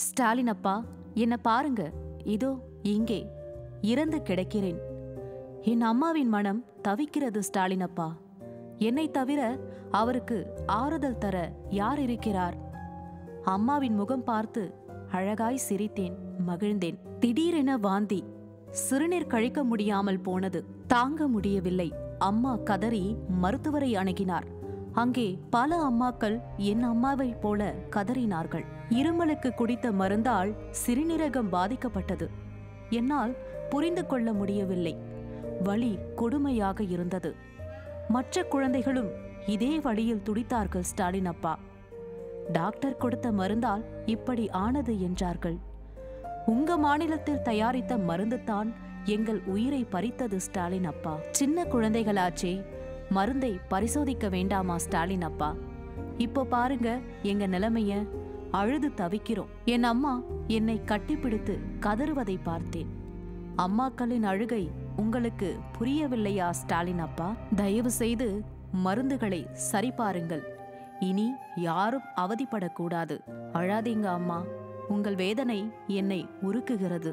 ஸ்டாலின் அப்பா, என்ன பாருங்க, இதோ இங்கே இறந்து கிடக்கிறேன். என் அம்மாவின் மனம் தவிக்கிறது ஸ்டாலின் அப்பா. என்னை தவிர அவருக்கு ஆறுதல் தர யார் இருக்கிறார்? அம்மாவின் முகம் பார்த்து அழகாய் சிரித்தேன், மகிழ்ந்தேன். திடீரென வாந்தி, சிறுநீர் கழிக்க முடியாமல் போனது. தாங்க முடியவில்லை. அம்மா கதறி மருத்துவரை அணுகினார். அங்கே பல அம்மாக்கள் என் அம்மாவை போல கதறினார்கள். இருமலுக்கு குடித்த மருந்தால் சிறுநீரகம் பாதிக்கப்பட்டது. என்னால் புரிந்து கொள்ள முடியவில்லை. வலி கொடுமையாக இருந்தது. மற்ற குழந்தைகளும் இதே வழியில் துடித்தார்கள் ஸ்டாலின் அப்பா. டாக்டர் கொடுத்த மருந்தால் இப்படி ஆனது என்றார்கள். உங்க மாநிலத்தில் தயாரித்த மருந்து தான் எங்கள் உயிரை பறித்தது ஸ்டாலின் அப்பா. சின்ன குழந்தைகளாச்சே, மருந்தை பரிசோதிக்க வேண்டாமா ஸ்டாலின் அப்பா? இப்போ பாருங்க எங்க நிலைமைய. அழுது தவிக்கிறோம். என் அம்மா என்னை கட்டிப்பிடித்து கதறுவதை பார்த்தேன். அம்மாக்களின் அழுகை உங்களுக்கு புரியவில்லையா ஸ்டாலின் அப்பா? தயவு செய்து மருந்துகளை சரிபாருங்கள். இனி யாரும் அவதிப்படக்கூடாது. அழாதீங்க அம்மா, உங்கள் வேதனை என்னை உருக்குகிறது.